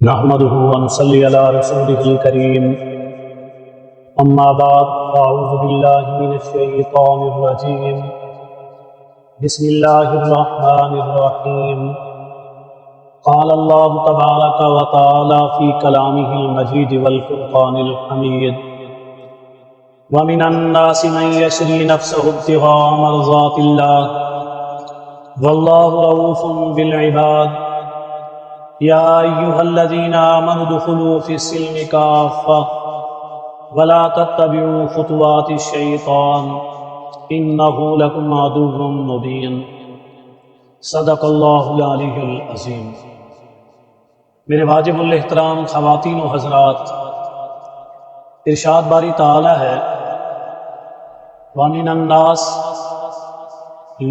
نحمده ونصلي على رسوله الكريم أما بعد فأعوذ بالله من الشيطان الرجيم بسم الله الرحمن الرحيم قال الله تبارك وتعالى في كلامه المجيد والفرقان الحميد ومن الناس من يشري نفسه ابتغاء مرضات الله والله رؤوف بالعباد یا ایہا الذین آمنوا ادخلوا فی السلم کافۃ ولا تتبعوا خطوات الشیطان انہ لکم عدو مبین۔ صدق اللہ العلی العظیم۔ میرے واجب الاحترام خواتین و حضرات، ارشاد باری تعالی ہے وَمِنَ النَّاسِ،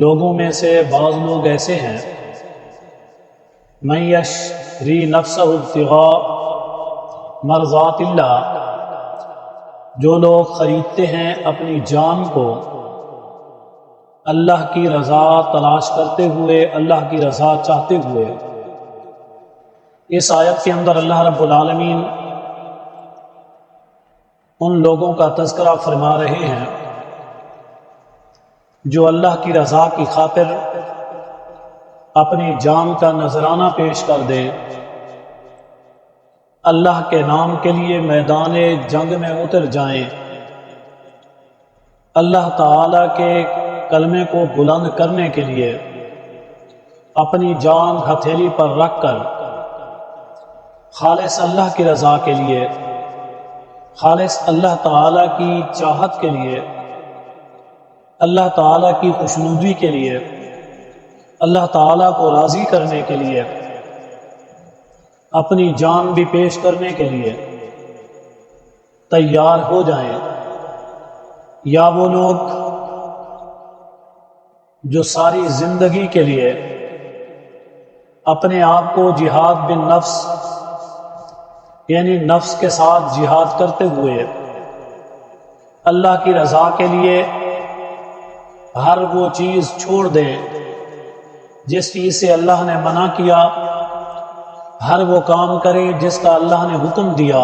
لوگوں میں سے بعض لوگ ایسے ہیں من یشری نفسہ ابتغاء مرضات اللہ، جو لوگ خریدتے ہیں اپنی جان کو اللہ کی رضا تلاش کرتے ہوئے، اللہ کی رضا چاہتے ہوئے۔ اس آیت کے اندر اللہ رب العالمین ان لوگوں کا تذکرہ فرما رہے ہیں جو اللہ کی رضا کی خاطر اپنی جان کا نذرانہ پیش کر دے، اللہ کے نام کے لیے میدان جنگ میں اتر جائیں، اللہ تعالی کے کلمے کو بلند کرنے کے لیے اپنی جان ہتھیلی پر رکھ کر خالص اللہ کی رضا کے لیے، خالص اللہ تعالی کی چاہت کے لیے، اللہ تعالی کی خوشنودی کے لیے، اللہ تعالیٰ کو راضی کرنے کے لیے، اپنی جان بھی پیش کرنے کے لیے تیار ہو جائیں، یا وہ لوگ جو ساری زندگی کے لیے اپنے آپ کو جہاد بالنفس، یعنی نفس کے ساتھ جہاد کرتے ہوئے اللہ کی رضا کے لیے ہر وہ چیز چھوڑ دیں جس چیز سے اللہ نے منع کیا، ہر وہ کام کرے جس کا اللہ نے حکم دیا،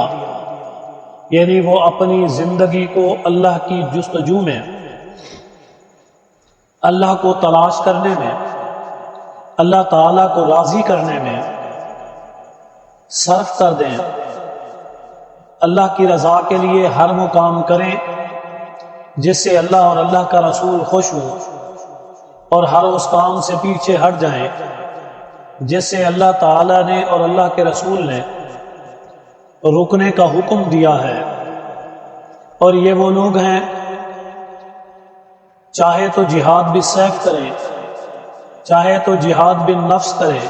یعنی وہ اپنی زندگی کو اللہ کی جستجو میں، اللہ کو تلاش کرنے میں، اللہ تعالیٰ کو راضی کرنے میں صرف کر دیں، اللہ کی رضا کے لیے ہر وہ کام کریں جس سے اللہ اور اللہ کا رسول خوش ہو، اور ہر اس کام سے پیچھے ہٹ جائیں جس سے اللہ تعالیٰ نے اور اللہ کے رسول نے رکنے کا حکم دیا ہے۔ اور یہ وہ لوگ ہیں چاہے تو جہاد بالسیف کریں، چاہے تو جہاد بالنفس کریں،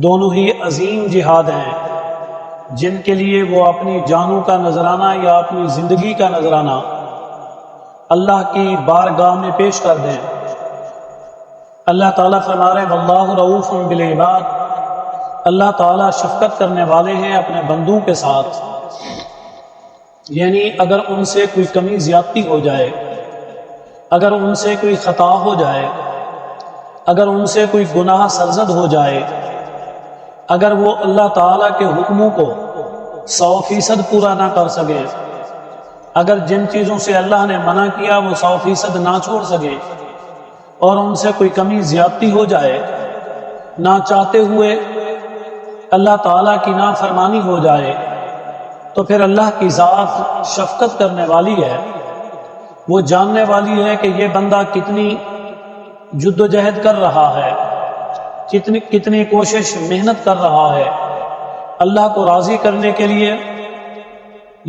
دونوں ہی عظیم جہاد ہیں جن کے لیے وہ اپنی جانوں کا نذرانہ یا اپنی زندگی کا نذرانہ اللہ کی بارگاہ میں پیش کر دیں۔ اللہ تعالیٰ فرما رہے واللہ رؤوف بالعباد، اللہ تعالیٰ شفقت کرنے والے ہیں اپنے بندوں کے ساتھ، یعنی اگر ان سے کوئی کمی زیادتی ہو جائے، اگر ان سے کوئی خطا ہو جائے، اگر ان سے کوئی گناہ سرزد ہو جائے، اگر وہ اللہ تعالیٰ کے حکموں کو 100% پورا نہ کر سکے، اگر جن چیزوں سے اللہ نے منع کیا وہ 100% نہ چھوڑ سکے، اور ان سے کوئی کمی زیادتی ہو جائے، نہ چاہتے ہوئے اللہ تعالیٰ کی نافرمانی ہو جائے، تو پھر اللہ کی ذات شفقت کرنے والی ہے، وہ جاننے والی ہے کہ یہ بندہ کتنی جد و جہد کر رہا ہے، کتنی کوشش محنت کر رہا ہے اللہ کو راضی کرنے کے لیے،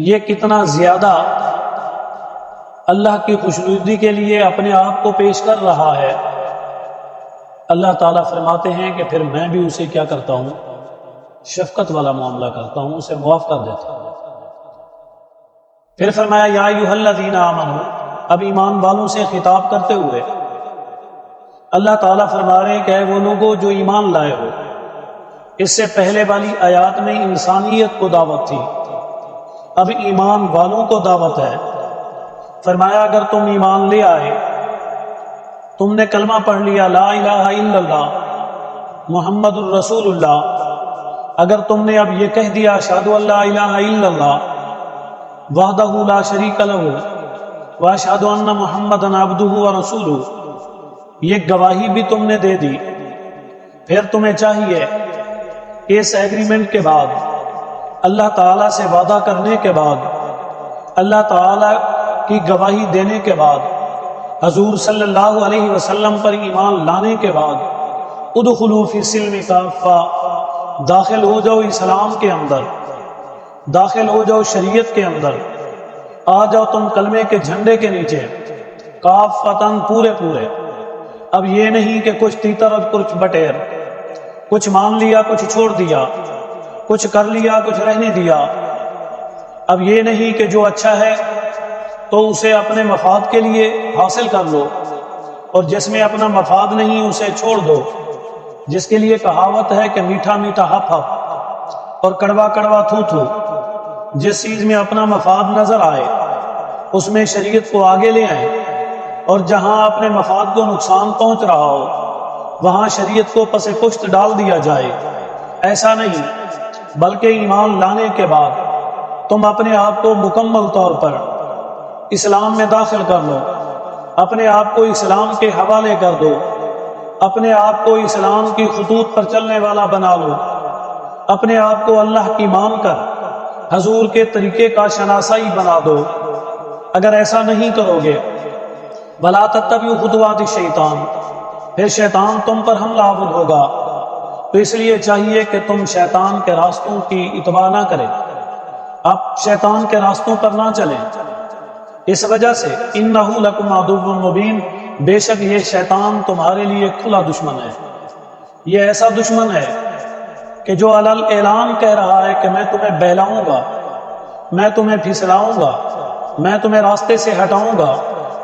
یہ کتنا زیادہ اللہ کی خوشنودی کے لیے اپنے آپ کو پیش کر رہا ہے۔ اللہ تعالیٰ فرماتے ہیں کہ پھر میں بھی اسے کیا کرتا ہوں، شفقت والا معاملہ کرتا ہوں، اسے معاف کر دیتا ہوں۔ پھر فرمایا یا ایھا الذین آمنوا، اب ایمان والوں سے خطاب کرتے ہوئے اللہ تعالیٰ فرما رہے ہیں کہ اے وہ لوگوں جو ایمان لائے ہو۔ اس سے پہلے والی آیات میں انسانیت کو دعوت تھی، اب ایمان والوں کو دعوت ہے۔ فرمایا اگر تم ایمان لے آئے، تم نے کلمہ پڑھ لیا لا الہ الا اللہ محمد الرسول اللہ، اگر تم نے اب یہ کہہ دیا اشہد ان لا الہ الا اللہ وحدہ لا شریک لہ واشہد ان محمدًا عبدہ ورسولہ، یہ گواہی بھی تم نے دے دی، پھر تمہیں چاہیے کہ اس ایگریمنٹ کے بعد، اللہ تعالیٰ سے وعدہ کرنے کے بعد، اللہ تعالیٰ کی گواہی دینے کے بعد، حضور صلی اللہ علیہ وسلم پر ایمان لانے کے بعد، ادخلوا فی السلم کافہ، داخل ہو جاؤ اسلام کے اندر، داخل ہو جاؤ شریعت کے اندر، آ جاؤ تم کلمے کے جھنڈے کے نیچے کافتاً پورے پورے۔ اب یہ نہیں کہ کچھ تیتر اور کچھ بٹیر، کچھ مان لیا کچھ چھوڑ دیا، کچھ کر لیا کچھ رہنے دیا۔ اب یہ نہیں کہ جو اچھا ہے تو اسے اپنے مفاد کے لیے حاصل کر لو، اور جس میں اپنا مفاد نہیں اسے چھوڑ دو، جس کے لیے کہاوت ہے کہ میٹھا میٹھا ہپ ہپ اور کڑوا کڑوا تھو تھو۔ جس چیز میں اپنا مفاد نظر آئے اس میں شریعت کو آگے لے آئیں، اور جہاں اپنے مفاد کو نقصان پہنچ رہا ہو وہاں شریعت کو پس پشت ڈال دیا جائے۔ ایسا نہیں، بلکہ ایمان لانے کے بعد تم اپنے آپ کو مکمل طور پر اسلام میں داخل کر لو، اپنے آپ کو اسلام کے حوالے کر دو، اپنے آپ کو اسلام کی خطوط پر چلنے والا بنا لو، اپنے آپ کو اللہ کی مان کر حضور کے طریقے کا شناسائی بنا دو۔ اگر ایسا نہیں کرو گے وَلَا تَتَّبِعُوا خُطُوَاتِ الشَّيْطَانِ، پھر شیطان تم پر حملہ آور ہوگا۔ تو اس لیے چاہیے کہ تم شیطان کے راستوں کی اتباع نہ کریں، آپ شیطان کے راستوں پر نہ چلیں۔ اس وجہ سے اِنَّهُ لَكُمْ عَدُوٌّ مُّبِينٌ، بے شک یہ شیطان تمہارے لیے کھلا دشمن ہے۔ یہ ایسا دشمن ہے کہ جو علل اعلان کہہ رہا ہے کہ میں تمہیں بہلاؤں گا، میں تمہیں پھسلاؤں گا، میں تمہیں راستے سے ہٹاؤں گا،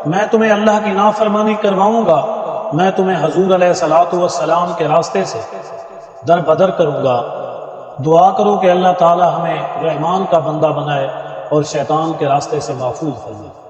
میں تمہیں اللہ کی نافرمانی کرواؤں گا، میں تمہیں حضور علیہ الصلوۃ والسلام کے راستے سے در بدر کروں گا۔ دعا کرو کہ اللہ تعالی ہمیں رحمان کا بندہ بنائے اور شیطان کے راستے سے محفوظ فرمائے۔